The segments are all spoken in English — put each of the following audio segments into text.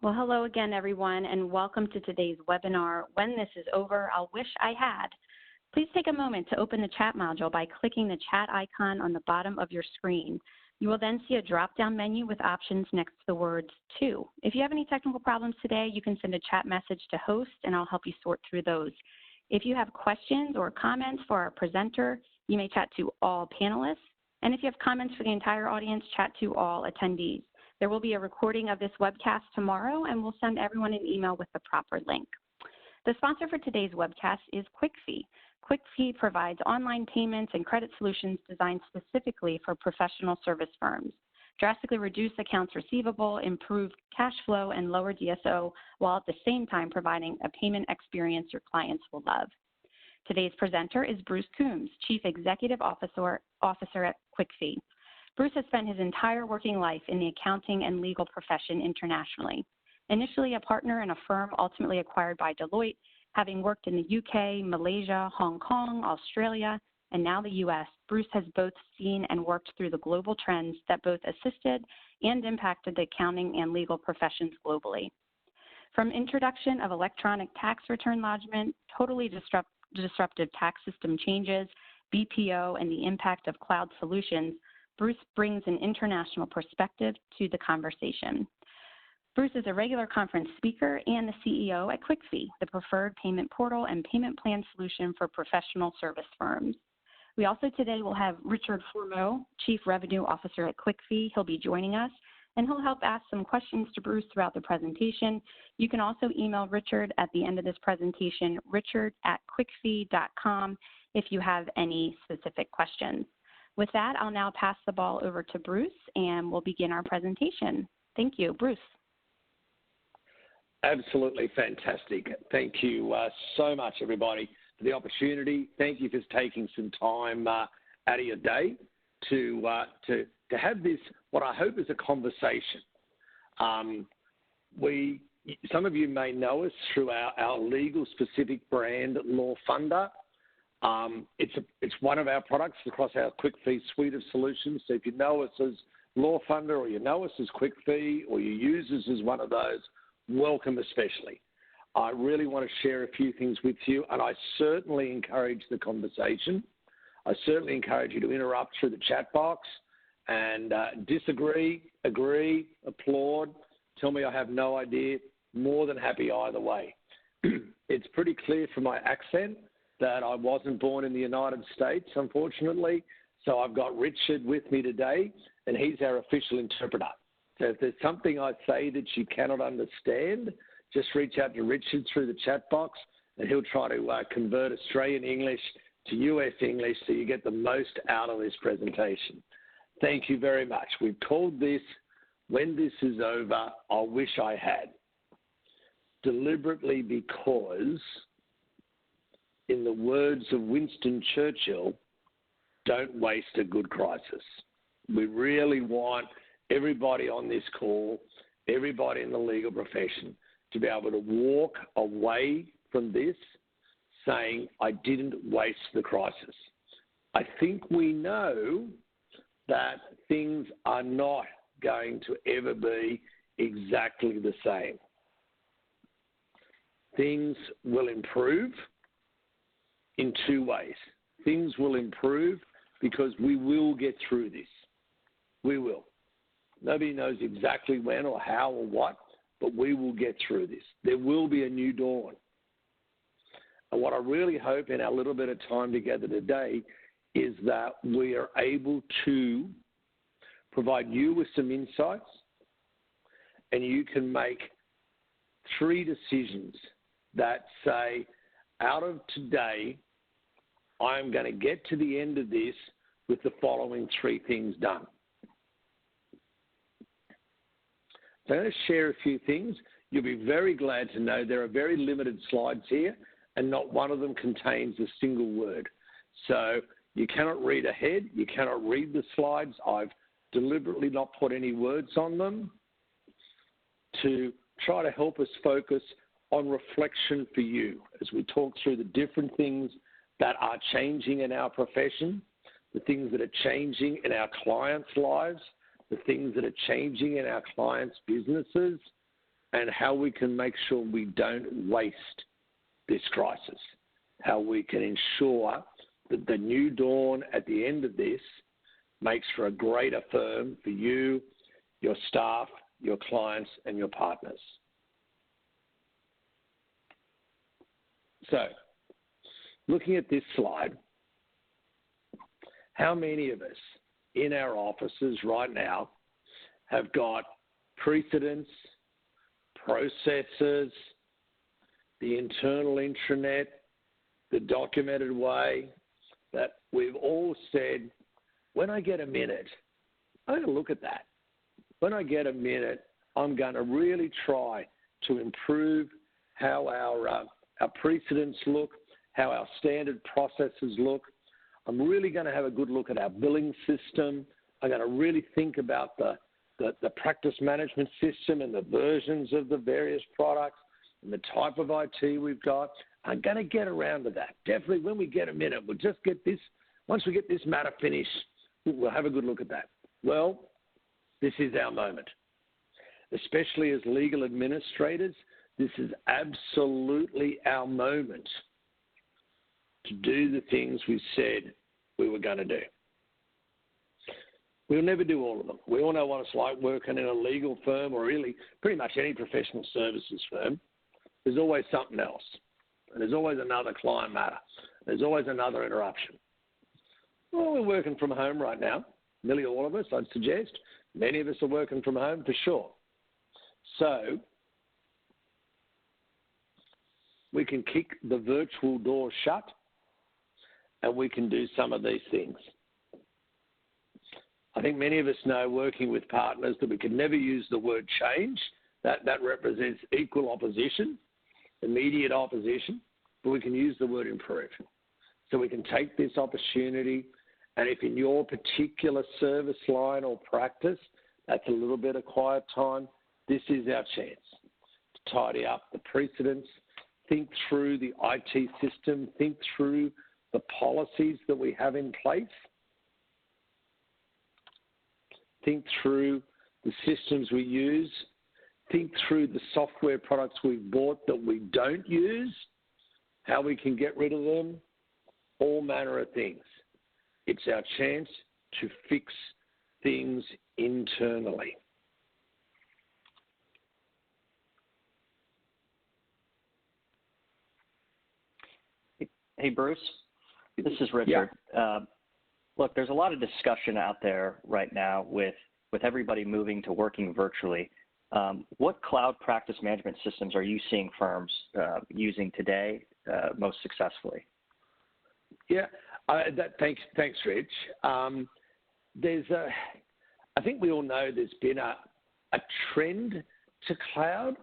Well, hello again, everyone, and welcome to today's webinar, When This Is Over, I'll Wish I Had. Please take a moment to open the chat module by clicking the chat icon on the bottom of your screen. You will then see a drop-down menu with options next to the words To. If you have any technical problems today, you can send a chat message to host, and I'll help you sort through those. If you have questions or comments for our presenter, you may chat to all panelists. And if you have comments for the entire audience, chat to all attendees. There will be a recording of this webcast tomorrow, and we'll send everyone an email with the proper link. The sponsor for today's webcast is QuickFee. QuickFee provides online payments and credit solutions designed specifically for professional service firms. Drastically reduce accounts receivable, improve cash flow, and lower DSO, while at the same time providing a payment experience your clients will love. Today's presenter is Bruce Coombs, Chief Executive Officer at QuickFee. Bruce has spent his entire working life in the accounting and legal profession internationally. Initially a partner in a firm ultimately acquired by Deloitte, having worked in the UK, Malaysia, Hong Kong, Australia, and now the US, Bruce has both seen and worked through the global trends that both assisted and impacted the accounting and legal professions globally. From introduction of electronic tax return lodgement, totally disruptive tax system changes, BPO, and the impact of cloud solutions, Bruce brings an international perspective to the conversation. Bruce is a regular conference speaker and the CEO at QuickFee, the preferred payment portal and payment plan solution for professional service firms. We also today will have Richard Fourmeau, Chief Revenue Officer at QuickFee. He'll be joining us, and he'll help ask some questions to Bruce throughout the presentation. You can also email Richard at the end of this presentation, richard@quickfee.com, if you have any specific questions. With that, I'll now pass the ball over to Bruce, and we'll begin our presentation. Thank you. Bruce. Absolutely fantastic. Thank you so much, everybody, for the opportunity. Thank you for taking some time out of your day to have this, what I hope is a conversation. Some of you may know us through our legal-specific brand, LawFunder. It's one of our products across our QuickFee suite of solutions. So if you know us as LawFunder, or you know us as QuickFee, or you use us as one of those, welcome especially. I really want to share a few things with you, and I certainly encourage the conversation. I certainly encourage you to interrupt through the chat box and disagree, agree, applaud, tell me I have no idea. More than happy either way. It's pretty clear from my accent that I wasn't born in the United States, unfortunately. So I've got Richard with me today, and he's our official interpreter. So if there's something I say that you cannot understand, just reach out to Richard through the chat box, and he'll try to convert Australian English to US English so you get the most out of this presentation. Thank you very much. We've called this, When This Is Over, I Wish I Had. Deliberately because, in the words of Winston Churchill, don't waste a good crisis. We really want everybody on this call, everybody in the legal profession, to be able to walk away from this saying, I didn't waste the crisis. I think we know that things are not going to ever be exactly the same. Things will improve in two ways. Things will improve because we will get through this. We will. Nobody knows exactly when or how or what, but we will get through this. There will be a new dawn. And what I really hope in our little bit of time together today is that we are able to provide you with some insights, and you can make 3 decisions that say, out of today, I'm going to get to the end of this with the following 3 things done. So I'm going to share a few things. You'll be very glad to know there are very limited slides here, and not one of them contains a single word. So you cannot read ahead. You cannot read the slides. I've deliberately not put any words on them to try to help us focus on reflection for you as we talk through the different things that are changing in our profession, the things that are changing in our clients' lives, the things that are changing in our clients' businesses, and how we can make sure we don't waste this crisis, how we can ensure that the new dawn at the end of this makes for a greater firm for you, your staff, your clients, and your partners. So, looking at this slide, how many of us in our offices right now have got precedents, processes, the internal intranet, the documented way that we've all said, when I get a minute, I'm going to look at that. When I get a minute, I'm going to really try to improve how our precedents look, how our standard processes look. I'm really going to have a good look at our billing system. I'm going to really think about the practice management system and the versions of the various products and the type of IT we've got. I'm going to get around to that. Definitely when we get a minute, we'll just get this. Once we get this matter finished, we'll have a good look at that. Well, this is our moment. Especially as legal administrators, this is absolutely our moment to do the things we said we were going to do. We'll never do all of them. We all know what it's like working in a legal firm or really pretty much any professional services firm. There's always something else. And there's always another client matter. There's always another interruption. Well, we're working from home right now. Nearly all of us, I'd suggest. Many of us are working from home for sure. So we can kick the virtual door shut and we can do some of these things. I think many of us know working with partners that we can never use the word change. That represents equal opposition, immediate opposition, but we can use the word improve. So we can take this opportunity, and if in your particular service line or practice, that's a little bit of quiet time, this is our chance to tidy up the precedents, think through the IT system, think through the policies that we have in place, think through the systems we use, think through the software products we've bought that we don't use, how we can get rid of them, all manner of things. It's our chance to fix things internally. Hey, Bruce, this is Richard. Yeah. Look, there's a lot of discussion out there right now with everybody moving to working virtually. What cloud practice management systems are you seeing firms using today most successfully? Yeah, thanks, Rich. I think we all know there's been a trend to cloud.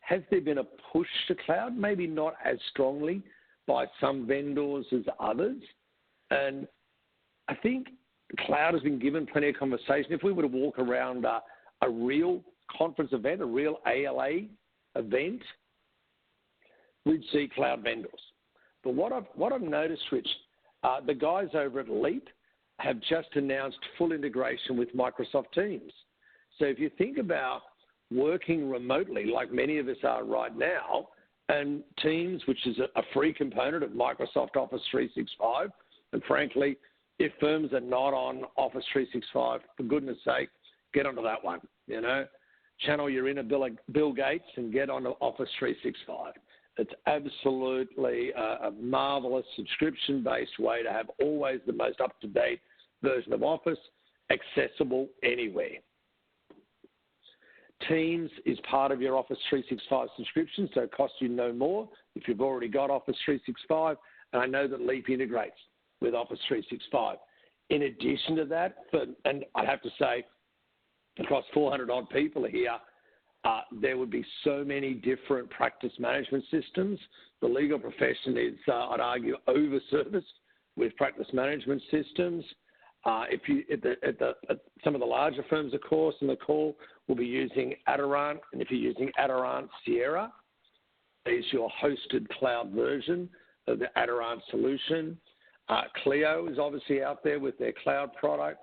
Has there been a push to cloud? Maybe not as strongly by some vendors as others. And I think cloud has been given plenty of conversation. If we were to walk around a real conference event, a real ALA event, we'd see cloud vendors. But what I've noticed, Rich, the guys over at Leap have just announced full integration with Microsoft Teams. So if you think about working remotely, like many of us are right now, and Teams, which is a free component of Microsoft Office 365, and frankly, if firms are not on Office 365, for goodness sake, get onto that one, Channel your inner Bill Gates and get onto Office 365. It's absolutely a marvelous subscription-based way to have always the most up-to-date version of Office, accessible anywhere. Teams is part of your Office 365 subscription, so it costs you no more if you've already got Office 365, and I know that Leap integrates with Office 365. In addition to that, and I have to say, across 400-odd people here, there would be so many different practice management systems. The legal profession is, I'd argue, over-serviced with practice management systems. Some of the larger firms, of course, in the call will be using Adirant, and if you're using Adirant, Sierra is your hosted cloud version of the Adirant solution. Clio is obviously out there with their cloud product.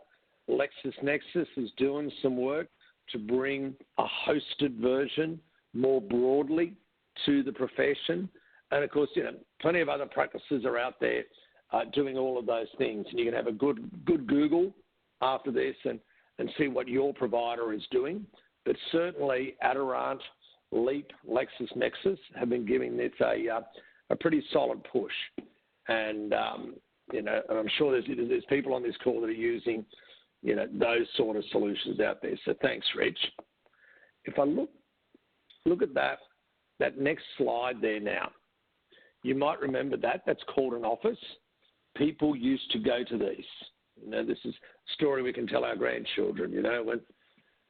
LexisNexis is doing some work to bring a hosted version more broadly to the profession. And of course, plenty of other practices are out there doing all of those things. And you can have a good Google after this and see what your provider is doing. But certainly Adirant, Leap, LexisNexis have been giving this a pretty solid push. And, I'm sure there's people on this call that are using, those sort of solutions out there. So thanks, Rich. If I look at that next slide there now, you might remember that's called an office. People used to go to these. This is a story we can tell our grandchildren,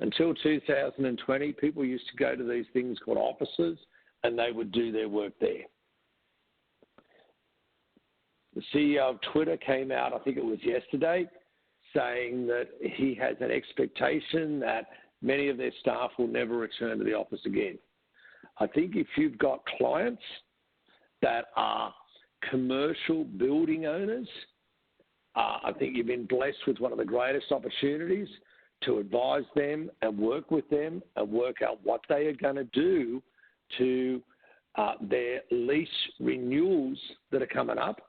until 2020, people used to go to these things called offices and they would do their work there. The CEO of Twitter came out, I think it was yesterday, saying that he has an expectation that many of their staff will never return to the office again. I think if you've got clients that are commercial building owners, I think you've been blessed with one of the greatest opportunities to advise them and work with them and work out what they are going to do to their lease renewals that are coming up,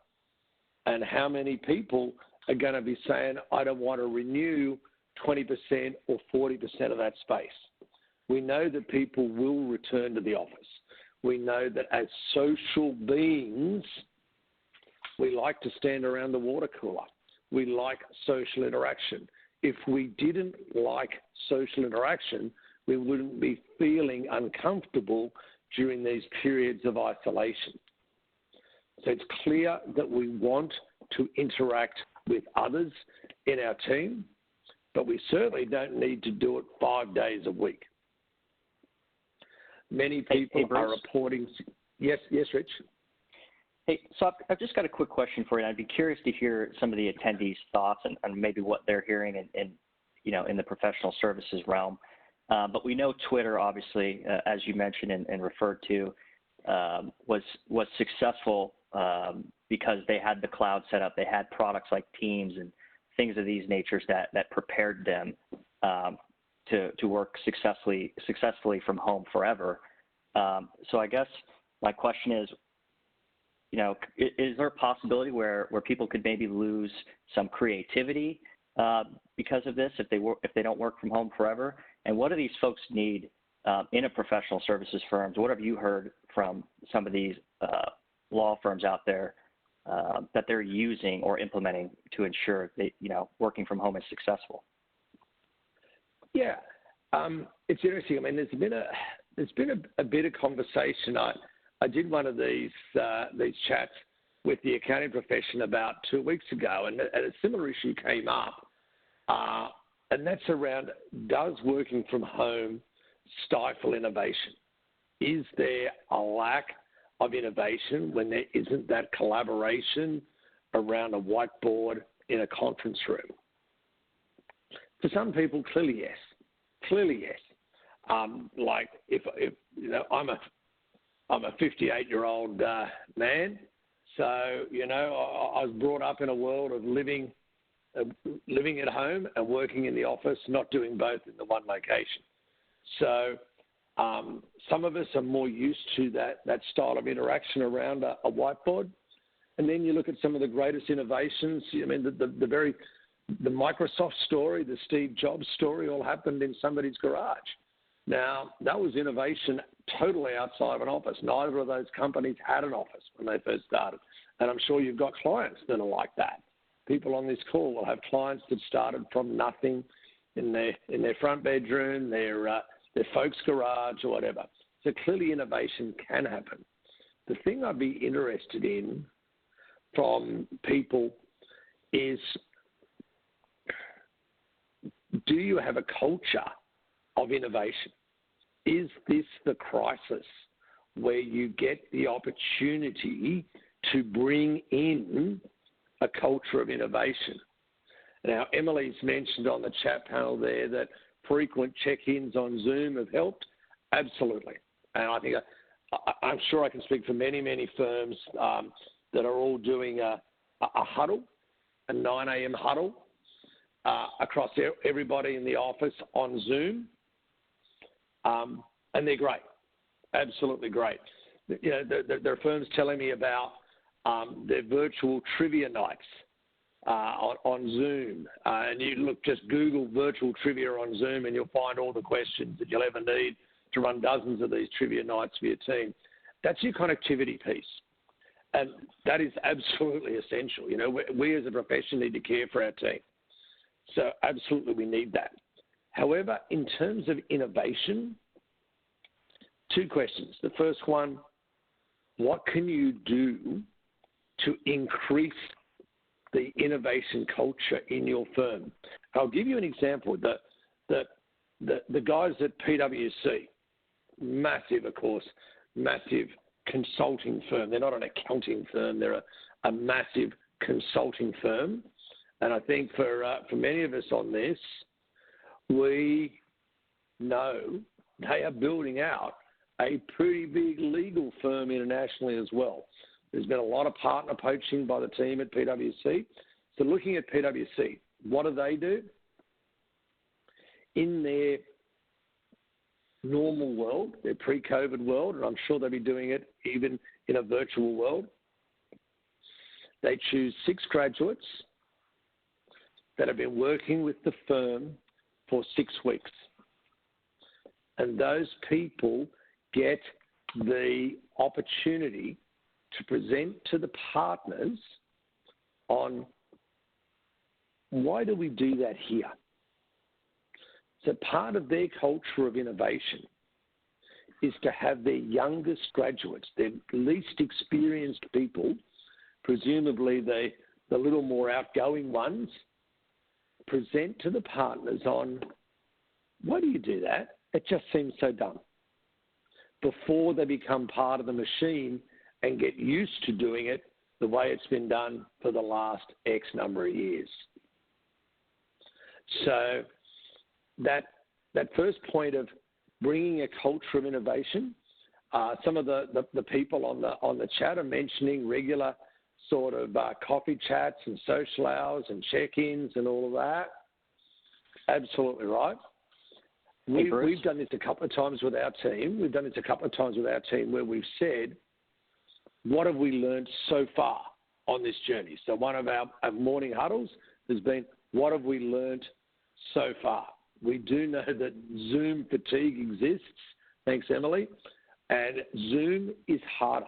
and how many people are going to be saying, I don't want to renew 20% or 40% of that space. We know that people will return to the office. We know that as social beings, we like to stand around the water cooler. We like social interaction. If we didn't like social interaction, we wouldn't be feeling uncomfortable during these periods of isolation. So it's clear that we want to interact with others in our team, but we certainly don't need to do it 5 days a week. Many people are reporting. Yes, Rich. Hey, so I've just got a quick question for you. I'd be curious to hear some of the attendees' thoughts and maybe what they're hearing in the professional services realm. But we know Twitter, obviously, as you mentioned and referred to, was successful because they had the cloud set up. They had products like Teams and things of these natures that prepared them to work successfully from home forever. So I guess my question is, is there a possibility where people could maybe lose some creativity because of this if they don't work from home forever? And what do these folks need in a professional services firms? What have you heard from some of these law firms out there that they're using or implementing to ensure that working from home is successful? Yeah, it's interesting. I mean, there's been a bit of conversation. I did one of these chats with the accounting profession about 2 weeks ago, and a similar issue came up, and that's around, does working from home stifle innovation? Is there a lack of innovation when there isn't that collaboration around a whiteboard in a conference room? For some people, clearly yes. Clearly yes. Like if I'm a 58-year-old man, so I was brought up in a world of living at home and working in the office, not doing both in the one location. So some of us are more used to that style of interaction around a whiteboard. And then you look at some of the greatest innovations. I mean, the Microsoft story, the Steve Jobs story all happened in somebody's garage. Now, that was innovation totally outside of an office. Neither of those companies had an office when they first started. And I'm sure you've got clients that are like that. People on this call will have clients that started from nothing in their front bedroom, their folks' garage or whatever. So clearly innovation can happen. The thing I'd be interested in from people is, do you have a culture of innovation? Is this the crisis where you get the opportunity to bring in a culture of innovation? Now, Emily's mentioned on the chat panel there that frequent check-ins on Zoom have helped. Absolutely. And I think I'm sure I can speak for many, many firms that are all doing a huddle, a 9 a.m. huddle across everybody in the office on Zoom. And they're great. Absolutely great. You know, there are firms telling me about their virtual trivia nights on Zoom. And you look, just Google virtual trivia on Zoom and you'll find all the questions that you'll ever need to run dozens of these trivia nights for your team. That's your connectivity piece. And that is absolutely essential. You know, we as a profession need to care for our team. So absolutely we need that. However, in terms of innovation, two questions. The first one, what can you do to increase the innovation culture in your firm? I'll give you an example. The guys at PwC, massive, of course, massive consulting firm. They're not an accounting firm. They're a massive consulting firm. And I think for many of us on this, we know they are building out a pretty big legal firm internationally as well. There's been a lot of partner poaching by the team at PwC. So looking at PwC, what do? In their normal world, their pre-COVID world, and I'm sure they'll be doing it even in a virtual world, they choose 6 graduates that have been working with the firm for 6 weeks. And those people get the opportunity to present to the partners on why do we do that here? So part of their culture of innovation is to have their youngest graduates, their least experienced people, presumably the little more outgoing ones, present to the partners on why do you do that? It just seems so dumb. Before they become part of the machine and get used to doing it the way it's been done for the last X number of years. So that first point of bringing a culture of innovation, some of the people on the chat are mentioning regular sort of coffee chats and social hours and check-ins and all of that. Absolutely right. We've done this a couple of times with our team. Where we've said, what have we learned so far on this journey? So one of our morning huddles has been, what have we learned so far? We do know that Zoom fatigue exists. Thanks, Emily. And Zoom is harder.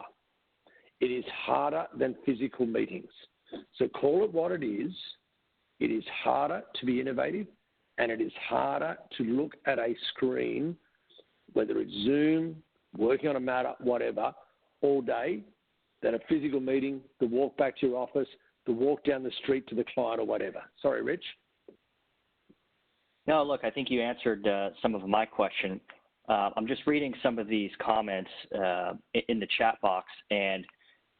It is harder than physical meetings. So call it what it is. It is harder to be innovative, and it is harder to look at a screen, whether it's Zoom, working on a matter, whatever, all day, than a physical meeting, the walk back to your office, the walk down the street to the client or whatever. Sorry, Rich. No, look, I think you answered some of my question. I'm just reading some of these comments in the chat box, and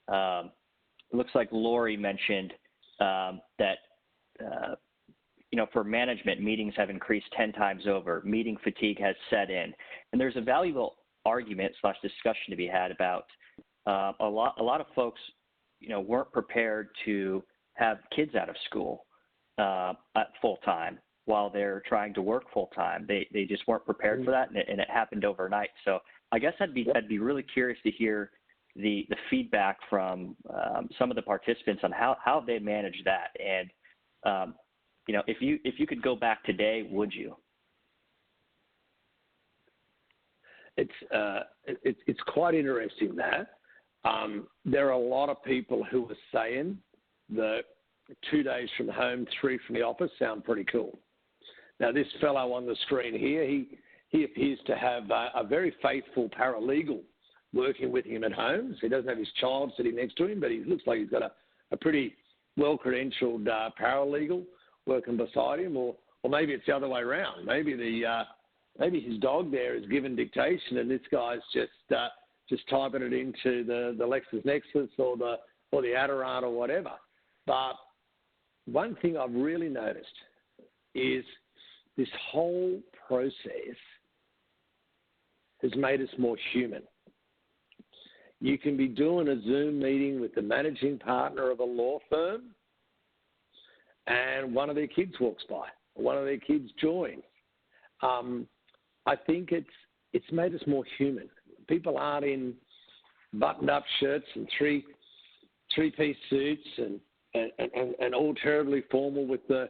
it looks like Lori mentioned that, for management, meetings have increased 10 times over. Meeting fatigue has set in. And there's a valuable argument / discussion to be had about a lot of folks, weren't prepared to have kids out of school at full time while they're trying to work full time. They just weren't prepared for that, and it happened overnight. So I guess I'd be really curious to hear the feedback from some of the participants on how they manage that. And if you could go back today, would you? It's quite interesting that there are a lot of people who are saying that 2 days from home, 3 from the office sound pretty cool. Now, this fellow on the screen here, he appears to have a very faithful paralegal working with him at home. So he doesn't have his child sitting next to him, but he looks like he's got a pretty well-credentialed paralegal working beside him, or maybe it's the other way around. Maybe his dog there is given dictation, and this guy's just typing it into the LexisNexis or the Adirondack or whatever. But one thing I've really noticed is this whole process has made us more human. You can be doing a Zoom meeting with the managing partner of a law firm, and one of their kids walks by, or one of their kids joins. I think it's made us more human. People aren't in buttoned-up shirts and three-piece suits and all terribly formal with the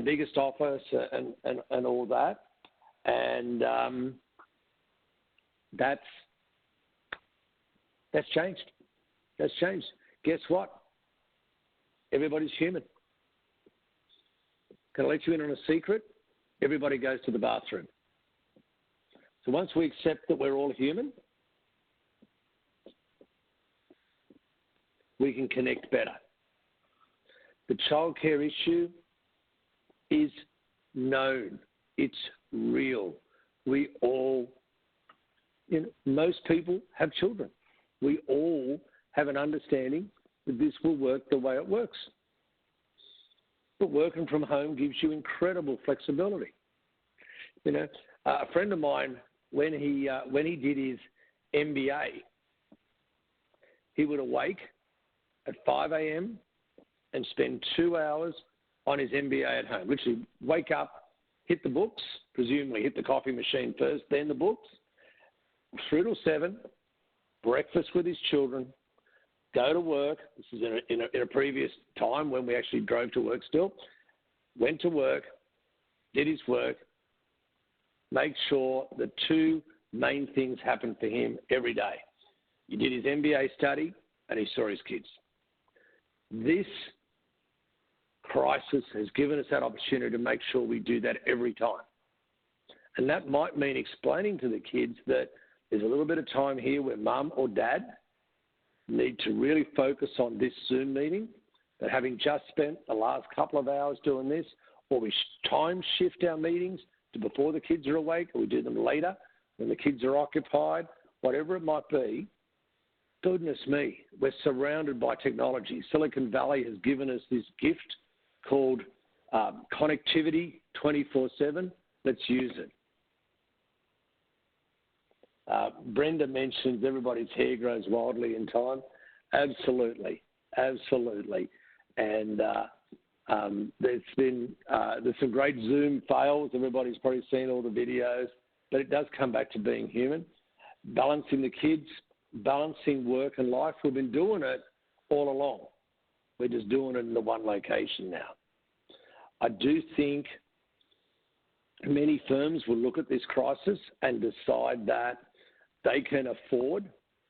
biggest office and all that. And that's changed. That's changed. Guess what? Everybody's human. Can I let you in on a secret? Everybody goes to the bathroom. So once we accept that we're all human, we can connect better. The childcare issue is known. It's real. We all, most people have children. We all have an understanding that this will work the way it works. But working from home gives you incredible flexibility. A friend of mine, when he did his MBA, he would awake at 5 a.m. and spend 2 hours on his MBA at home. Literally wake up, hit the books, presumably hit the coffee machine first, then the books, through till 7, breakfast with his children, go to work. This is in a previous time when we actually drove to work still. Went to work, did his work, make sure the 2 main things happened for him every day. He did his MBA study and he saw his kids. This crisis has given us that opportunity to make sure we do that every time. And that might mean explaining to the kids that there's a little bit of time here where mum or dad need to really focus on this Zoom meeting, but having just spent the last couple of hours doing this, or we time shift our meetings to before the kids are awake, or we do them later when the kids are occupied, whatever it might be. Goodness me, we're surrounded by technology. Silicon Valley has given us this gift called connectivity 24/7. Let's use it. Brenda mentions everybody's hair grows wildly in time. Absolutely, absolutely. And there's some great Zoom fails. Everybody's probably seen all the videos, but it does come back to being human. Balancing the kids, balancing work and life. We've been doing it all along. We're just doing it in the one location now. I do think many firms will look at this crisis and decide that they can afford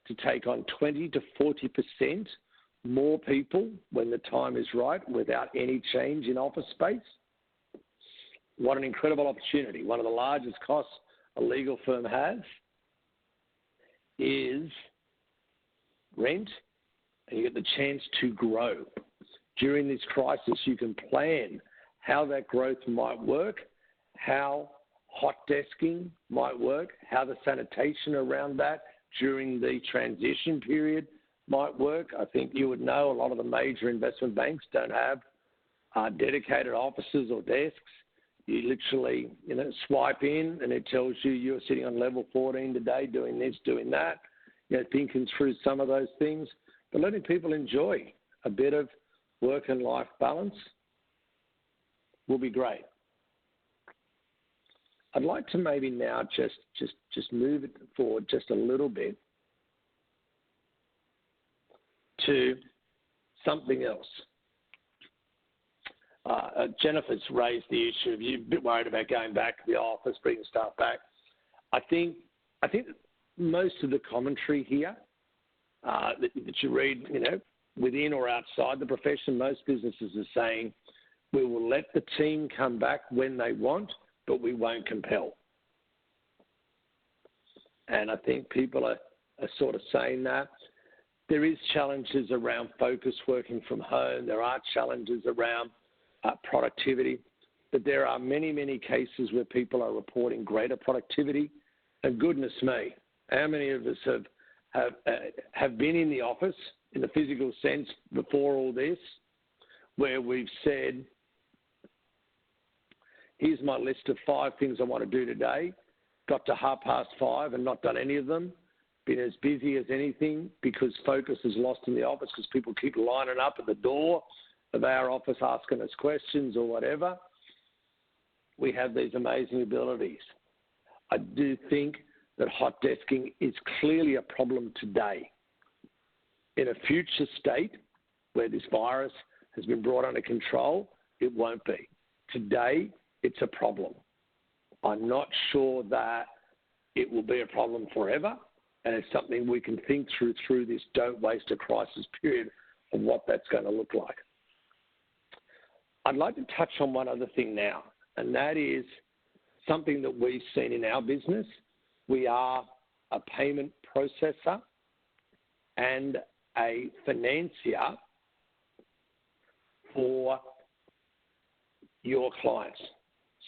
to take on 20 to 40% more people when the time is right without any change in office space. What an incredible opportunity. One of the largest costs a legal firm has is rent, and you get the chance to grow. During this crisis, you can plan how that growth might work, how hot desking might work, how the sanitation around that during the transition period might work. I think you would know a lot of the major investment banks don't have dedicated offices or desks. You literally, swipe in and it tells you you're sitting on level 14 today doing this, doing that, thinking through some of those things, but letting people enjoy a bit of work and life balance will be great. I'd like to maybe now just move it forward just a little bit to something else. Jennifer's raised the issue of you're a bit worried about going back to the office, bringing staff back. I think most of the commentary here that you read, within or outside the profession, most businesses are saying we will let the team come back when they want, but we won't compel. And I think people are sort of saying that. There is challenges around focus working from home. There are challenges around productivity, but there are many, many cases where people are reporting greater productivity. And goodness me, how many of us have been in the office in the physical sense before all this, where we've said, here's my list of 5 things I want to do today, got to 5:30 and not done any of them, been as busy as anything because focus is lost in the office because people keep lining up at the door of our office asking us questions or whatever. We have these amazing abilities. I do think that hot desking is clearly a problem today. In a future state where this virus has been brought under control, it won't be. Today, it's a problem. I'm not sure that it will be a problem forever, and it's something we can think through this don't waste a crisis period of what that's going to look like. I'd like to touch on one other thing now, and that is something that we've seen in our business. We are a payment processor and a financier for your clients.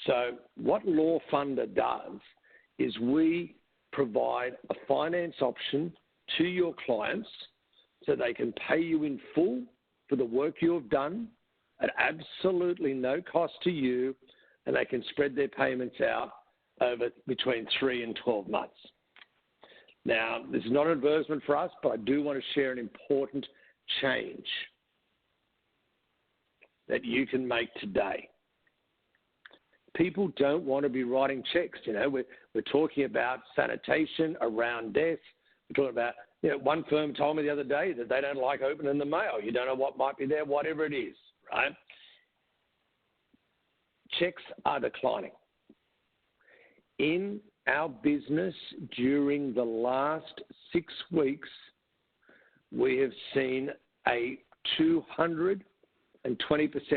So what LawFunder does is we provide a finance option to your clients so they can pay you in full for the work you have done at absolutely no cost to you, and they can spread their payments out over between 3 and 12 months. Now, this is not an advertisement for us, but I do want to share an important change that you can make today. People don't want to be writing checks. You know, we're talking about sanitation around desks. We're talking about, one firm told me the other day that they don't like opening the mail. You don't know what might be there, whatever it is, right? Checks are declining. In our business during the last 6 weeks, we have seen a 220%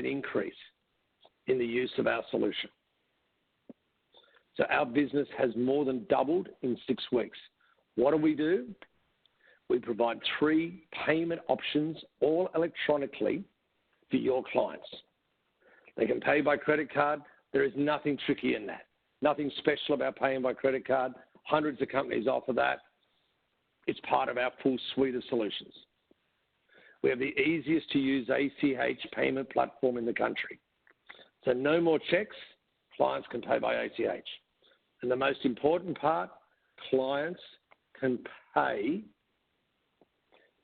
increase in the use of our solution. So our business has more than doubled in 6 weeks. What do? We provide 3 payment options, all electronically, for your clients. They can pay by credit card. There is nothing tricky in that. Nothing special about paying by credit card. Hundreds of companies offer that. It's part of our full suite of solutions. We have the easiest to use ACH payment platform in the country. So no more checks. Clients can pay by ACH. And the most important part, clients can pay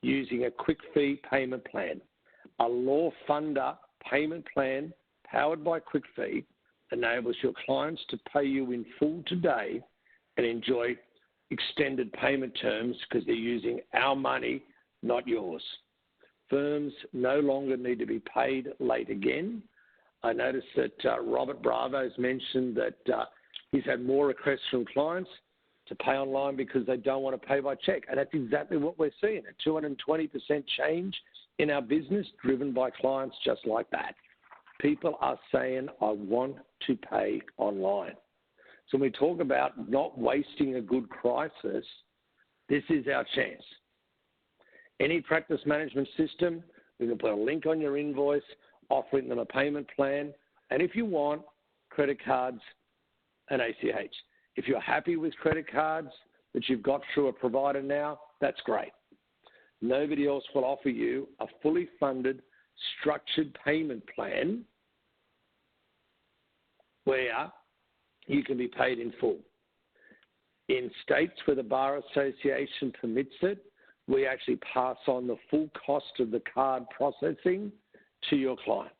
using a quick fee payment plan. A LawFunder payment plan powered by quick fee enables your clients to pay you in full today and enjoy extended payment terms because they're using our money, not yours. Firms no longer need to be paid late again. I noticed that Robert Bravo has mentioned that he's had more requests from clients to pay online because they don't want to pay by check. And that's exactly what we're seeing, a 220% change in our business driven by clients just like that. People are saying, I want to pay online. So when we talk about not wasting a good crisis, this is our chance. Any practice management system, we can put a link on your invoice, offering them a payment plan, and if you want, credit cards and ACH. If you're happy with credit cards that you've got through a provider now, that's great. Nobody else will offer you a fully funded, structured payment plan where you can be paid in full. In states where the Bar Association permits it, we actually pass on the full cost of the card processing to your client.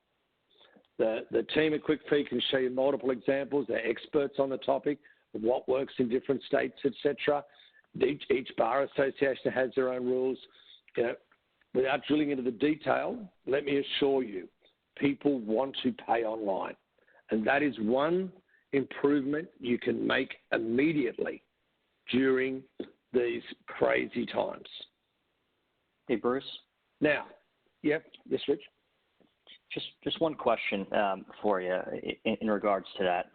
The team at QuickFee can show you multiple examples. They're experts on the topic of what works in different states, etc. Each bar association has their own rules. Without drilling into the detail, let me assure you, people want to pay online. And that is one improvement you can make immediately during these crazy times. Hey, Bruce. Now, yes, Rich. Just one question for you in regards to that.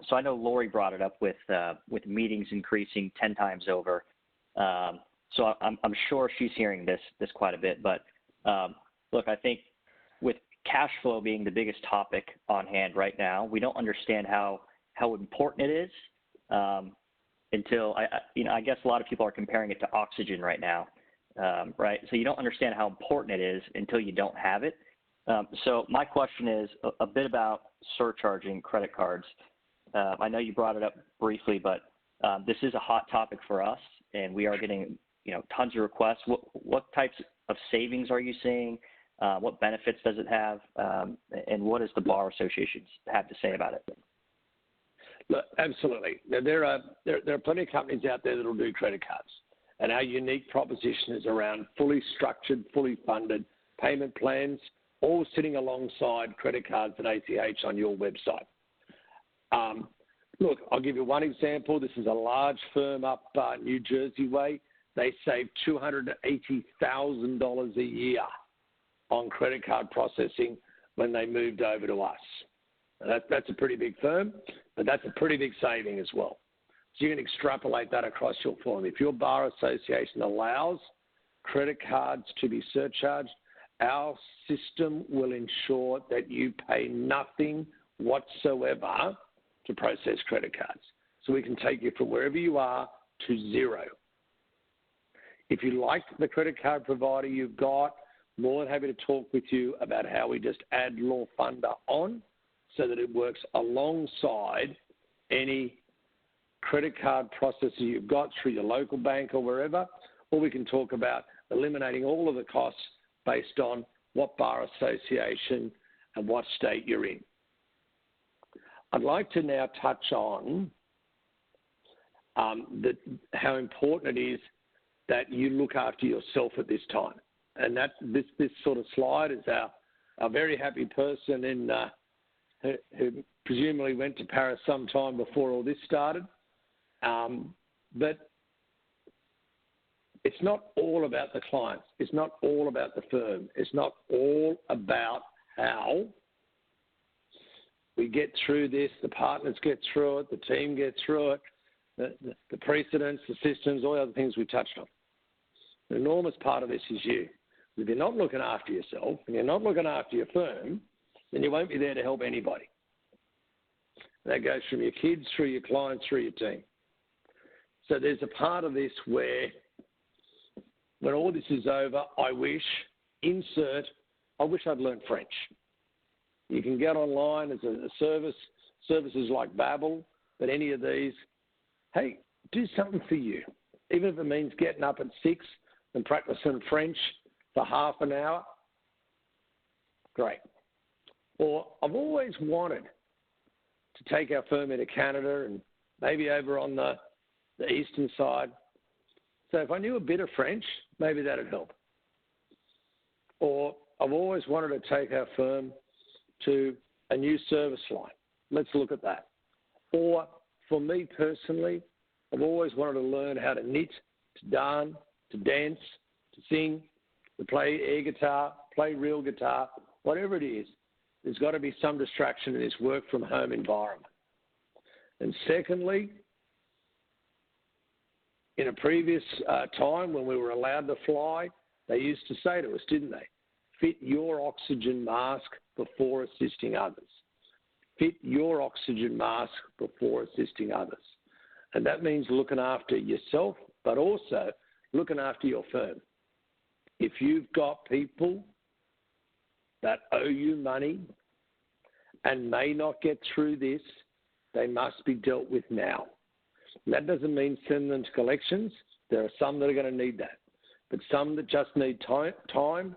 So I know Lori brought it up with meetings increasing 10 times over. So I'm sure she's hearing this quite a bit. But look, I think with cash flow being the biggest topic on hand right now, we don't understand how important it is until I guess a lot of people are comparing it to oxygen right now, right? So you don't understand how important it is until you don't have it. So my question is a bit about surcharging credit cards. I know you brought it up briefly, but this is a hot topic for us, and we are getting tons of requests. What types of savings are you seeing? What benefits does it have? And what does the Bar Association have to say about it? Look, absolutely. Now, there are plenty of companies out there that will do credit cards. And our unique proposition is around fully structured, fully funded payment plans, all sitting alongside credit cards and ACH on your website. Look, I'll give you one example. This is a large firm up New Jersey way. They save $280,000 a year on credit card processing when they moved over to us. That's a pretty big firm, but that's a pretty big saving as well. So you can extrapolate that across your firm. If your bar association allows credit cards to be surcharged, our system will ensure that you pay nothing whatsoever to process credit cards. So we can take you from wherever you are to zero. If you like the credit card provider you've got, more than happy to talk with you about how we just add Law Funder on so that it works alongside any credit card processor you've got through your local bank or wherever, or we can talk about eliminating all of the costs based on what bar association and what state you're in. I'd like to now touch on how important it is that you look after yourself at this time. And that this sort of slide is our very happy person who presumably went to Paris sometime before all this started. But it's not all about the clients. It's not all about the firm. It's not all about how we get through this, the partners get through it, the team gets through it, the precedents, the systems, all the other things we touched on. An enormous part of this is you. If you're not looking after yourself and you're not looking after your firm, then you won't be there to help anybody. That goes from your kids, through your clients, through your team. So there's a part of this where when all this is over, I wish I'd learned French. You can get online as a services like Babbel, but any of these, hey, do something for you. Even if it means getting up at 6 and practicing French for half an hour, great. Or I've always wanted to take our firm into Canada and maybe over on the eastern side. So if I knew a bit of French, maybe that'd help. Or I've always wanted to take our firm to a new service line. Let's look at that. Or for me personally, I've always wanted to learn how to knit, to darn, to dance, to sing, to play air guitar, play real guitar, whatever it is. There's got to be some distraction in this work from home environment. And secondly, in a previous time when we were allowed to fly, they used to say to us, didn't they? Fit your oxygen mask before assisting others. Fit your oxygen mask before assisting others. And that means looking after yourself, but also looking after your firm. If you've got people that owe you money and may not get through this, they must be dealt with now. That doesn't mean send them to collections. There are some that are going to need that. But some that just need time,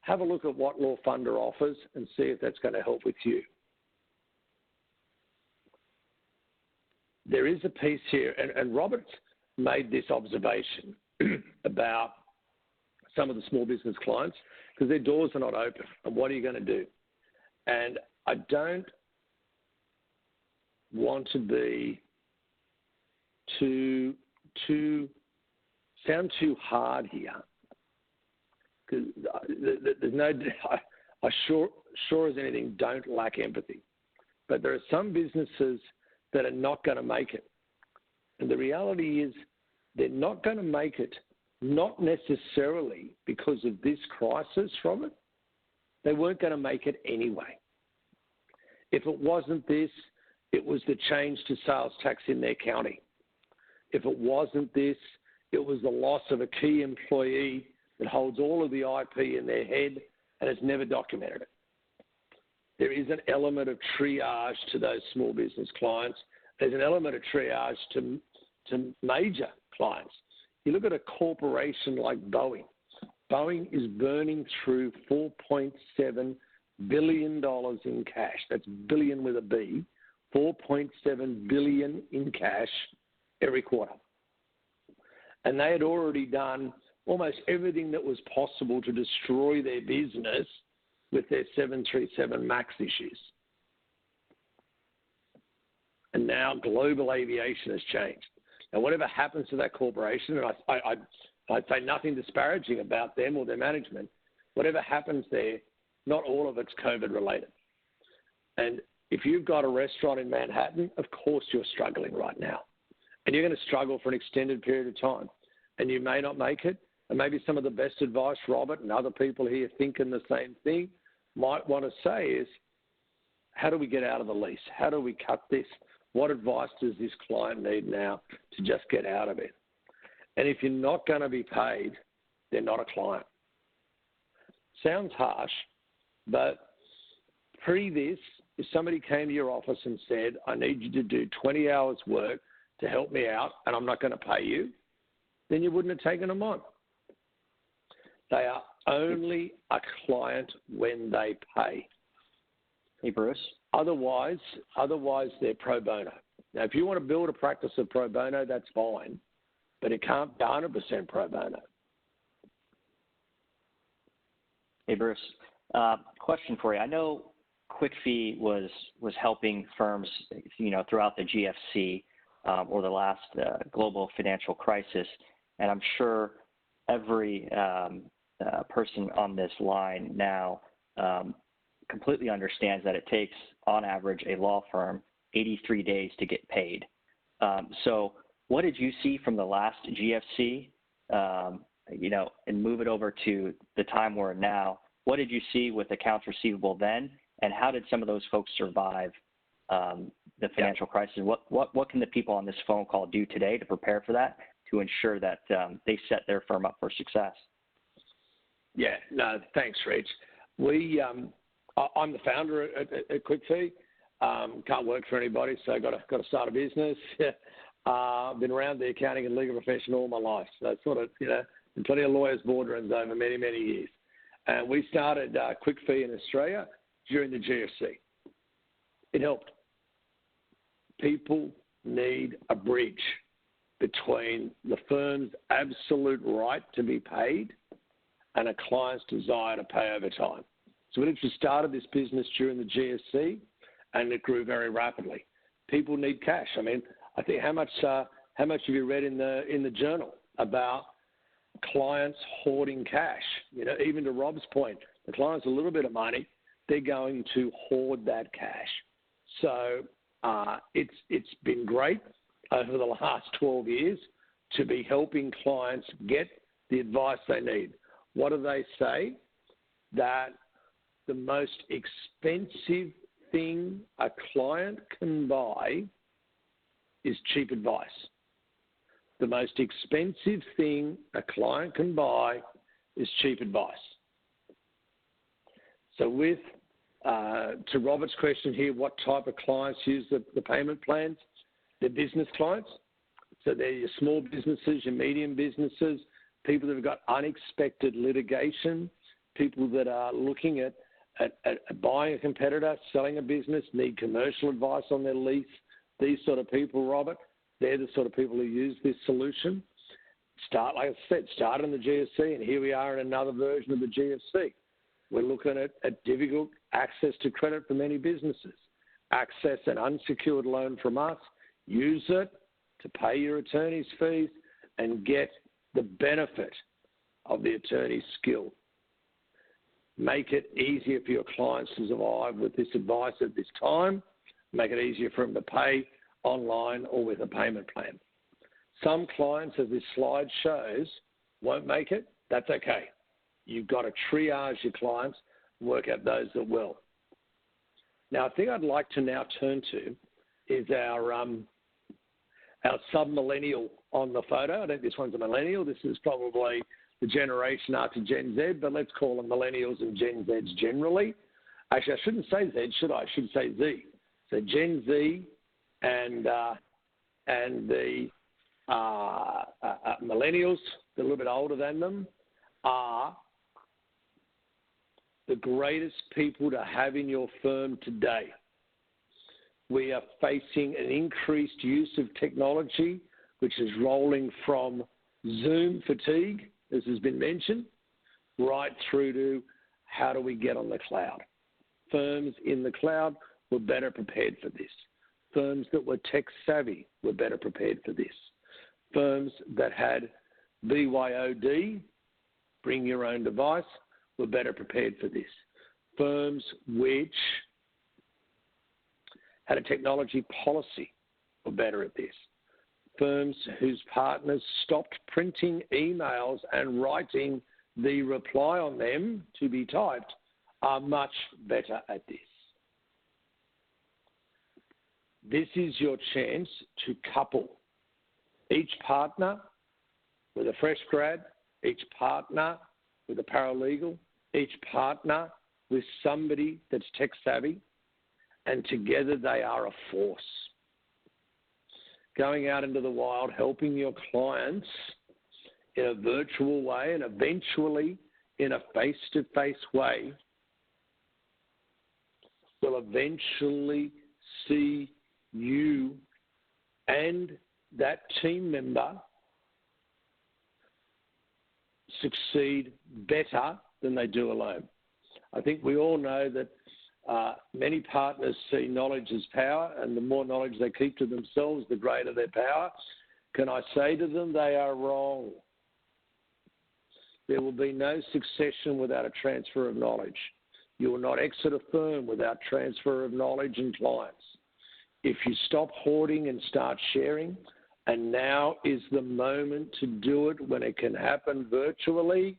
have a look at what Law Funder offers and see if that's going to help with you. There is a piece here, and Robert's made this observation about some of the small business clients because their doors are not open. And what are you going to do? And I don't want to be sound too hard here. Because there's no, I sure as anything don't lack empathy. But there are some businesses that are not going to make it. And the reality is they're not going to make it, not necessarily because of this crisis from it. They weren't going to make it anyway. If it wasn't this, it was the change to sales tax in their county. If it wasn't this, it was the loss of a key employee that holds all of the IP in their head and has never documented it. There is an element of triage to those small business clients. There's an element of triage to major clients. You look at a corporation like Boeing. Boeing is burning through $4.7 billion in cash. That's billion with a B $4.7 billion in cash every quarter. And they had already done almost everything that was possible to destroy their business with their 737 MAX issues. And now global aviation has changed. Now, whatever happens to that corporation, and I'd say nothing disparaging about them or their management, whatever happens there, not all of it's COVID related. And if you've got a restaurant in Manhattan, of course you're struggling right now. And you're going to struggle for an extended period of time. And you may not make it. And maybe some of the best advice Robert and other people here thinking the same thing might want to say is, how do we get out of the lease? How do we cut this? What advice does this client need now to just get out of it? And if you're not going to be paid, they're not a client. Sounds harsh, but pre this, if somebody came to your office and said, I need you to do 20 hours work to help me out and I'm not going to pay you, then you wouldn't have taken them on. They are only a client when they pay. Hey, Bruce. Otherwise, they're pro bono. Now, if you want to build a practice of pro bono, that's fine, but it can't be 100% pro bono. Hey, Bruce. Question for you. I know QuickFee was helping firms, throughout the GFC or the last global financial crisis, and I'm sure every person on this line now completely understands that it takes, on average, a law firm 83 days to get paid. So what did you see from the last GFC, and move it over to the time we're in now? What did you see with accounts receivable then, and how did some of those folks survive the financial crisis? What can the people on this phone call do today to prepare for that, to ensure that they set their firm up for success? Yeah, no, thanks, Rich. I'm the founder at QuickFee. Can't work for anybody, so got to start a business. Been around the accounting and legal profession all my life, so sort of in plenty of lawyers' boardrooms over many years. And we started QuickFee in Australia during the GFC. It helped. People need a bridge between the firm's absolute right to be paid and a client's desire to pay over time. So we literally started this business during the GFC, and it grew very rapidly. People need cash. I mean, I think how much have you read in the journal about clients hoarding cash? Even to Rob's point, the client's a little bit of money, they're going to hoard that cash. So it's been great over the last 12 years to be helping clients get the advice they need. What do they say? That the most expensive thing a client can buy is cheap advice. The most expensive thing a client can buy is cheap advice. So to Robert's question here, what type of clients use the payment plans? They're business clients. So they're your small businesses, your medium businesses, people that have got unexpected litigation, people that are looking at buying a competitor, selling a business, need commercial advice on their lease. These sort of people, Robert, they're the sort of people who use this solution. Like I said, started in the GFC, and here we are in another version of the GFC. We're looking at difficult access to credit for many businesses. Access an unsecured loan from us, use it to pay your attorney's fees and get the benefit of the attorney's skill. Make it easier for your clients to survive with this advice at this time. Make it easier for them to pay online or with a payment plan. Some clients, as this slide shows, won't make it. That's okay. You've got to triage your clients and work out those that will. Now, I think I'd like to now turn to is our sub-millennial on the photo. I think this one's a millennial. This is probably the generation after Gen Z, but let's call them millennials and Gen Zs generally. Actually, I shouldn't say Z, should I? I should say Z. So Gen Z and the millennials, a little bit older than them, are the greatest people to have in your firm today. We are facing an increased use of technology, which is rolling from Zoom fatigue, as has been mentioned, right through to how do we get on the cloud. Firms in the cloud were better prepared for this. Firms that were tech savvy were better prepared for this. Firms that had BYOD, bring your own device, were better prepared for this. Firms which had a technology policy were better at this. Firms whose partners stopped printing emails and writing the reply on them to be typed are much better at this. This is your chance to couple each partner with a fresh grad, each partner with a paralegal, each partner with somebody that's tech savvy, and together they are a force. Going out into the wild, helping your clients in a virtual way and eventually in a face-to-face way will eventually see you and that team member succeed better than they do alone. I think we all know that many partners see knowledge as power, and the more knowledge they keep to themselves, the greater their power. Can I say to them, they are wrong. There will be no succession without a transfer of knowledge. You will not exit a firm without transfer of knowledge and clients. If you stop hoarding and start sharing, and now is the moment to do it when it can happen virtually,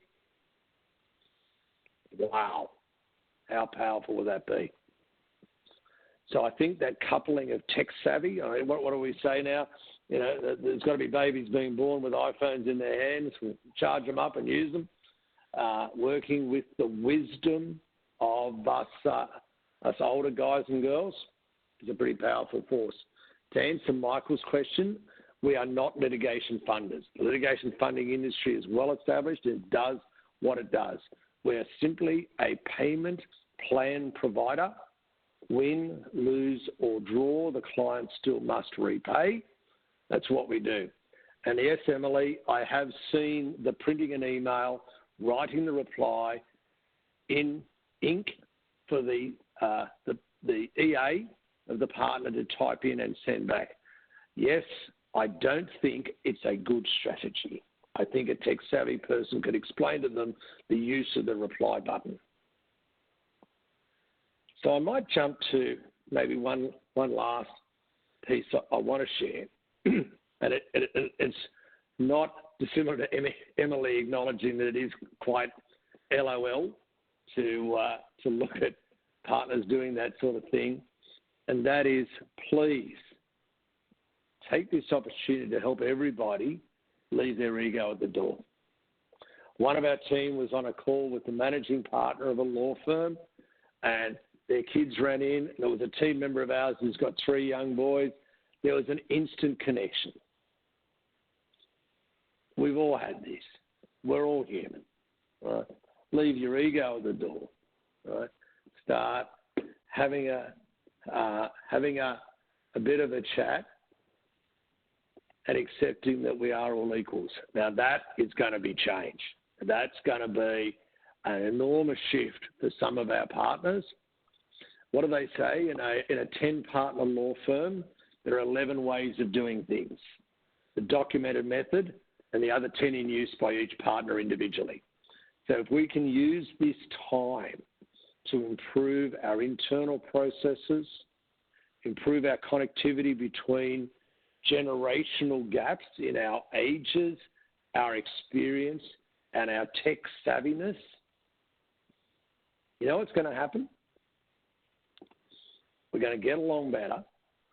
wow, how powerful will that be? So I think that coupling of tech savvy, I mean, what do we say now? You know, there's got to be babies being born with iPhones in their hands. We'll charge them up and use them. Working with the wisdom of us older guys and girls is a pretty powerful force. To answer Michael's question, we are not litigation funders. The litigation funding industry is well established and does what it does. We are simply a payment plan provider. Win, lose, or draw, the client still must repay. That's what we do. And the SMLE, I have seen the printing an email, writing the reply in ink for the EA of the partner to type in and send back. Yes, I don't think it's a good strategy. I think a tech-savvy person could explain to them the use of the reply button. So I might jump to maybe one last piece I want to share. And it's not dissimilar to Emily acknowledging that it is quite LOL to look at partners doing that sort of thing. And that is, please take this opportunity to help everybody leave their ego at the door. One of our team was on a call with the managing partner of a law firm, and their kids ran in. There was a team member of ours who's got 3 young boys. There was an instant connection. We've all had this. We're all human. Right? Leave your ego at the door. Right? Start having a bit of a chat and accepting that we are all equals. Now that is going to be change. That's going to be an enormous shift for some of our partners. What do they say? In a 10-partner law firm, there are 11 ways of doing things. The documented method and the other 10 in use by each partner individually. So if we can use this time to improve our internal processes, improve our connectivity between generational gaps in our ages, our experience, and our tech savviness, you know what's going to happen? We're going to get along better.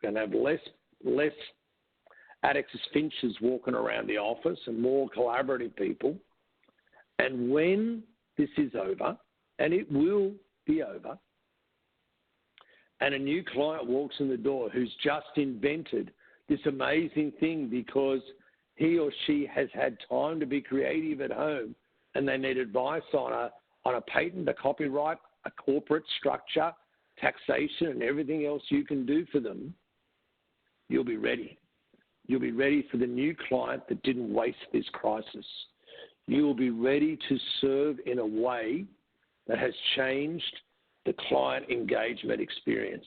We're going to have less Atticus Finches walking around the office and more collaborative people. And when this is over, and it will be over, and a new client walks in the door who's just invented this amazing thing because he or she has had time to be creative at home and they need advice on a patent, a copyright, a corporate structure, taxation and everything else you can do for them, you'll be ready. You'll be ready for the new client that didn't waste this crisis. You will be ready to serve in a way that has changed the client engagement experience.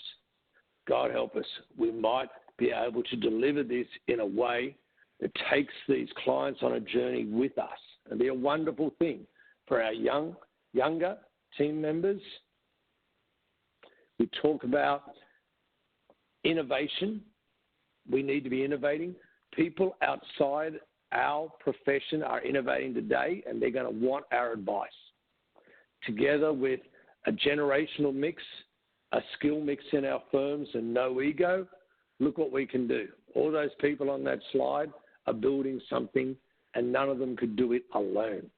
God help us, we might be able to deliver this in a way that takes these clients on a journey with us. It'll be a wonderful thing for our younger team members. We talk about innovation. We need to be innovating. People outside our profession are innovating today, and they're going to want our advice. Together with a generational mix, a skill mix in our firms, and no ego, look what we can do. All those people on that slide are building something, and none of them could do it alone.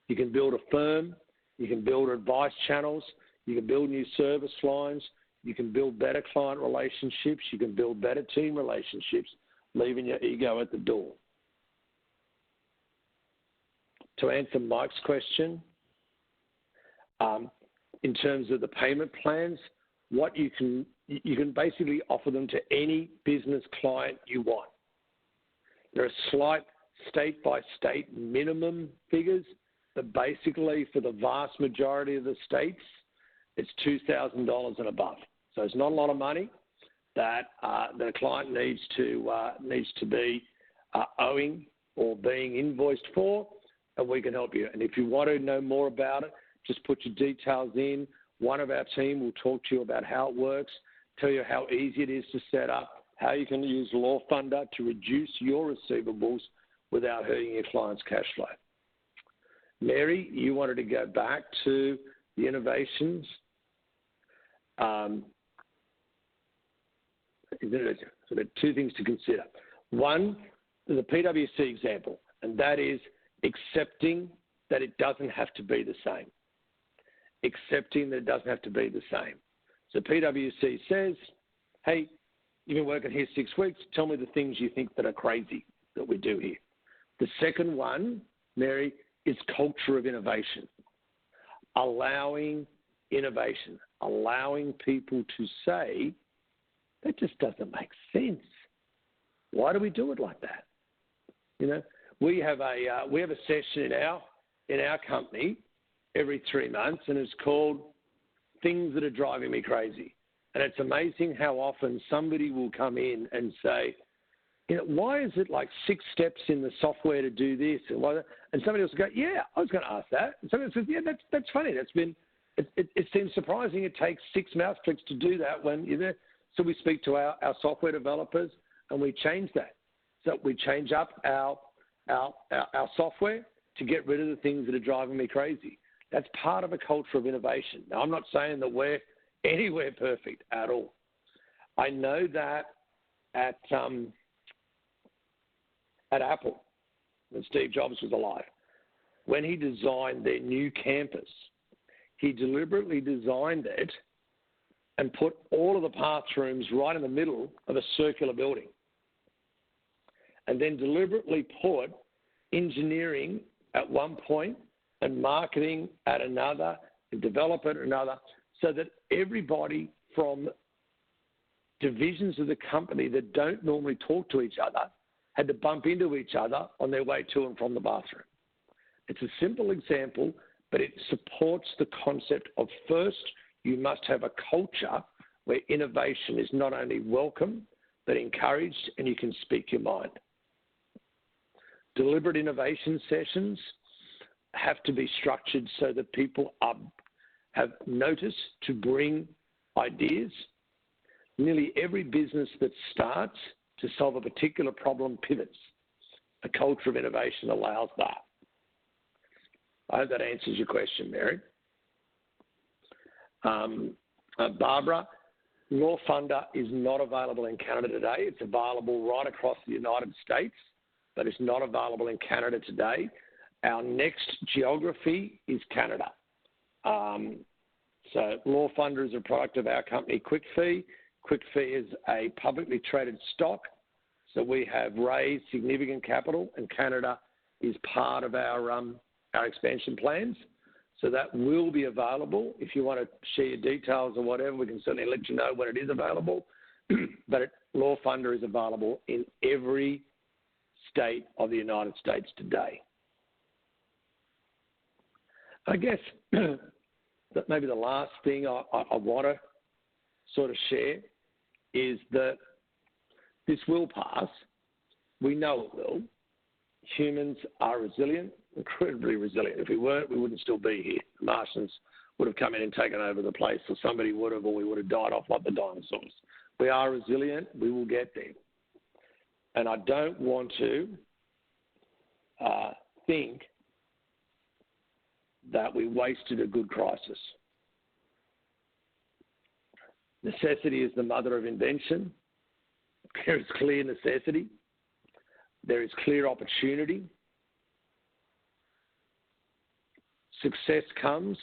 You can build a firm, you can build advice channels, you can build new service lines, you can build better client relationships, you can build better team relationships, leaving your ego at the door. To answer Mike's question, in terms of the payment plans, what you can basically offer them to any business client you want. There are slight state-by-state minimum figures, but basically for the vast majority of the states, it's $2,000 and above. So it's not a lot of money that the client needs to be owing or being invoiced for, and we can help you. And if you want to know more about it, just put your details in. One of our team will talk to you about how it works, tell you how easy it is to set up, how you can use LawFunder to reduce your receivables without hurting your client's cash flow. Mary, you wanted to go back to the innovations. So there are two things to consider. One, the PwC example, and that is accepting that it doesn't have to be the same. Accepting that it doesn't have to be the same. So PwC says, hey, you've been working here 6 weeks, tell me the things you think that are crazy that we do here. The second one, Mary, is culture of innovation. Allowing innovation, allowing people to say, that just doesn't make sense. Why do we do it like that? You know, we have a session in our company every 3 months, and it's called Things That Are Driving Me Crazy. And it's amazing how often somebody will come in and say, you know, why is it like 6 steps in the software to do this? And somebody else will go, yeah, I was going to ask that. And somebody else says, yeah, that's funny. It seems surprising it takes 6 mouse clicks to do that when you're there. So we speak to our software developers and we change that. So we change up our software to get rid of the things that are driving me crazy. That's part of a culture of innovation. Now, I'm not saying that we're anywhere perfect at all. I know that at Apple, when Steve Jobs was alive, when he designed their new campus, he deliberately designed it and put all of the bathrooms right in the middle of a circular building, and then deliberately put engineering at one point and marketing at another and development at another, so that everybody from divisions of the company that don't normally talk to each other had to bump into each other on their way to and from the bathroom. It's a simple example, but it supports the concept of first, you must have a culture where innovation is not only welcome, but encouraged, and you can speak your mind. Deliberate innovation sessions have to be structured so that people have notice to bring ideas. Nearly every business that starts to solve a particular problem pivots. A culture of innovation allows that. I hope that answers your question, Mary. Barbara, LawFunder is not available in Canada today. It's available right across the United States, but it's not available in Canada today. Our next geography is Canada. So LawFunder is a product of our company, QuickFee. QuickFee is a publicly traded stock, so we have raised significant capital, and Canada is part of our expansion plans. So that will be available. If you want to share your details or whatever, we can certainly let you know when it is available. But Law Funder is available in every state of the United States today. I guess that maybe the last thing I want to sort of share is that this will pass. We know it will. Humans are resilient, incredibly resilient. If we weren't, we wouldn't still be here. The Martians would have come in and taken over the place, or somebody would have, or we would have died off like the dinosaurs. We are resilient. We will get there. And I don't want to think that we wasted a good crisis. Necessity is the mother of invention. There is clear necessity. There is clear opportunity. Success comes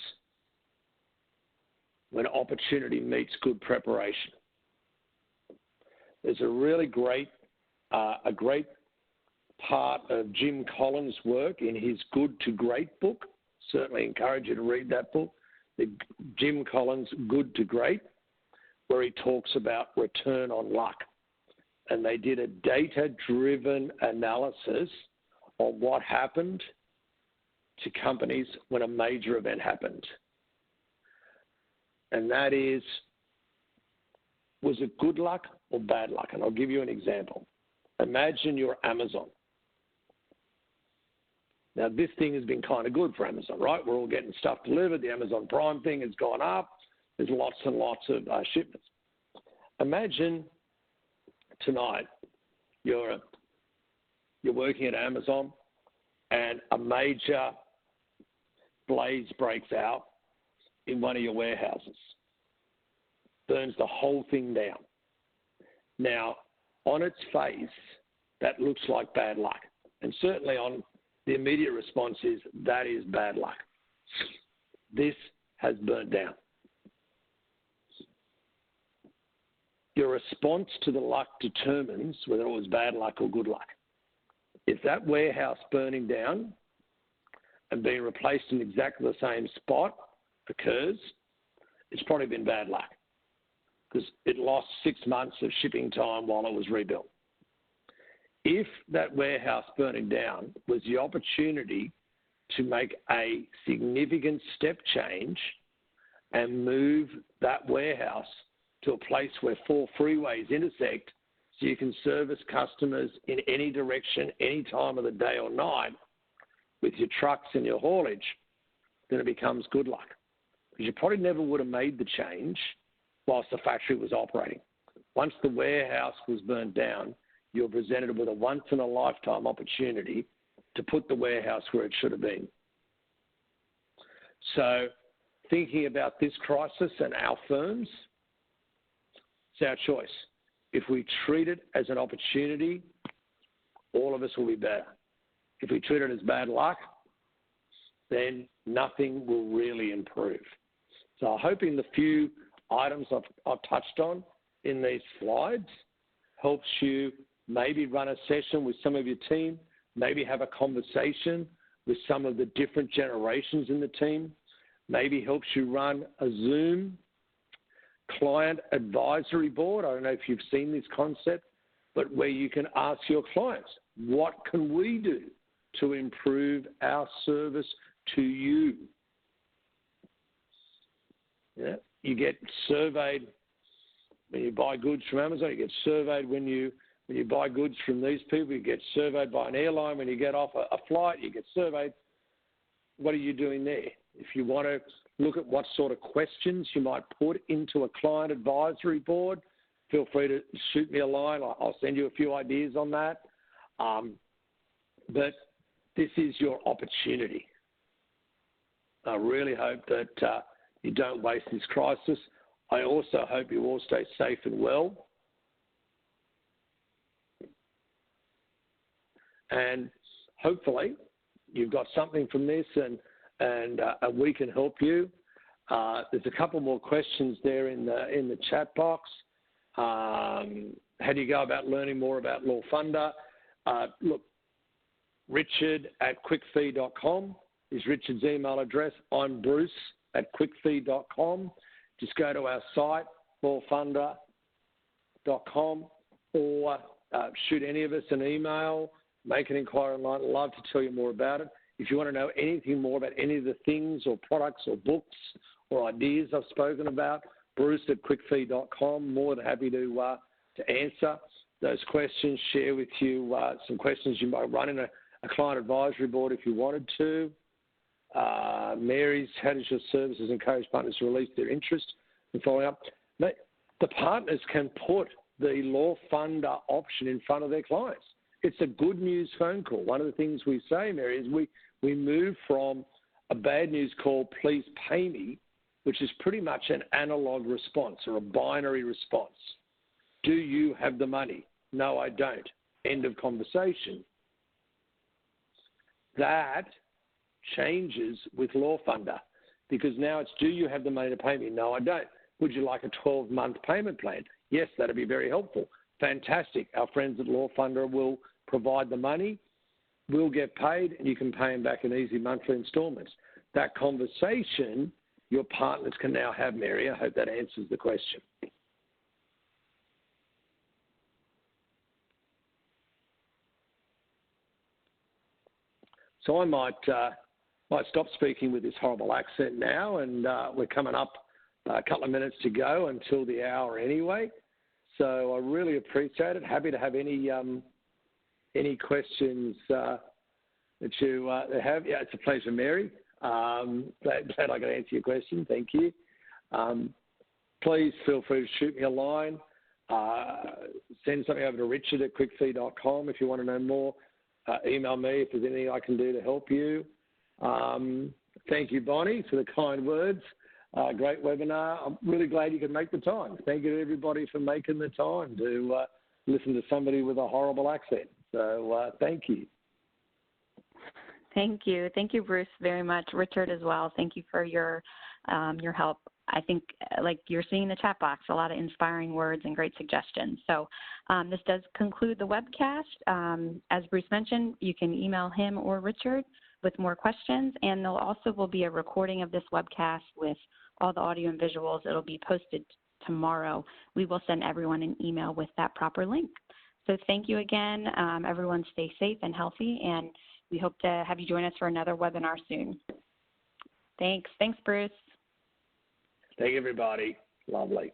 when opportunity meets good preparation. There's a really great part of Jim Collins' work in his Good to Great book. Certainly encourage you to read that book, the Jim Collins' Good to Great, where he talks about return on luck. And they did a data-driven analysis on what happened to companies when a major event happened. And that is, was it good luck or bad luck? And I'll give you an example. Imagine you're Amazon. Now, this thing has been kind of good for Amazon, right? We're all getting stuff delivered. The Amazon Prime thing has gone up. There's lots and lots of shipments. Imagine tonight you're working at Amazon and a major blaze breaks out in one of your warehouses, burns the whole thing down. Now, on its face, that looks like bad luck. And certainly on the immediate response is, that is bad luck. This has burnt down. Your response to the luck determines whether it was bad luck or good luck. If that warehouse burning down and being replaced in exactly the same spot occurs, it's probably been bad luck because it lost 6 months of shipping time while it was rebuilt. If that warehouse burning down was the opportunity to make a significant step change and move that warehouse to a place where 4 freeways intersect so you can service customers in any direction, any time of the day or night with your trucks and your haulage, then it becomes good luck. Because you probably never would have made the change whilst the factory was operating. Once the warehouse was burnt down, you're presented with a once-in-a-lifetime opportunity to put the warehouse where it should have been. So thinking about this crisis and our firms, it's our choice. If we treat it as an opportunity, all of us will be better. If we treat it as bad luck, then nothing will really improve. So I'm hoping the few items I've touched on in these slides helps you maybe run a session with some of your team, maybe have a conversation with some of the different generations in the team, maybe helps you run a Zoom client advisory board. I don't know if you've seen this concept, but where you can ask your clients, what can we do to improve our service to you? Yeah, you get surveyed when you buy goods from Amazon, you get surveyed when you buy goods from these people, you get surveyed by an airline when you get off a flight, you get surveyed. What are you doing there? If you want to look at what sort of questions you might put into a client advisory board, feel free to shoot me a line. I'll send you a few ideas on that. But this is your opportunity. I really hope that you don't waste this crisis. I also hope you all stay safe and well. And hopefully you've got something from this and we can help you. There's a couple more questions there in the chat box. How do you go about learning more about Law Funder? Look, Richard at quickfee.com is Richard's email address. I'm Bruce@quickfeed.com. Just go to our site, lawfunder.com, or shoot any of us an email, make an inquiry online. I'd love to tell you more about it. If you want to know anything more about any of the things or products or books or ideas I've spoken about, Bruce@quickfeed.com. More than happy to answer those questions, share with you some questions you might run in a client advisory board if you wanted to. Mary's, how does your services encourage partners to release their interest in following up? The partners can put the Law Funder option in front of their clients. It's a good news phone call. One of the things we say, Mary, is we move from a bad news call, please pay me, which is pretty much an analog response or a binary response. Do you have the money? No, I don't. End of conversation. That changes with Law Funder because now it's, do you have the money to pay me? No, I don't. Would you like a 12-month payment plan? Yes, that'd be very helpful. Fantastic. Our friends at Law Funder will provide the money. We'll get paid, and you can pay them back in easy monthly installments. That conversation your partners can now have, Mary. I hope that answers the question. So I might stop speaking with this horrible accent now, and we're coming up a couple of minutes to go until the hour anyway. So I really appreciate it. Happy to have any questions that you have. Yeah, it's a pleasure, Mary. Glad I could answer your question. Thank you. Please feel free to shoot me a line. Send something over to richard@quickfeed.com if you want to know more. Email me if there's anything I can do to help you. Thank you, Bonnie, for the kind words. Great webinar. I'm really glad you could make the time. Thank you to everybody for making the time to listen to somebody with a horrible accent. So thank you. Thank you. Thank you, Bruce, very much. Richard as well. Thank you for your help. I think, like you're seeing in the chat box, a lot of inspiring words and great suggestions. So this does conclude the webcast. As Bruce mentioned, you can email him or Richard with more questions, and there also will be a recording of this webcast with all the audio and visuals. It'll be posted tomorrow. We will send everyone an email with that proper link. So thank you again. Everyone stay safe and healthy, and we hope to have you join us for another webinar soon. Thanks. Thanks, Bruce. Thank you, everybody. Lovely.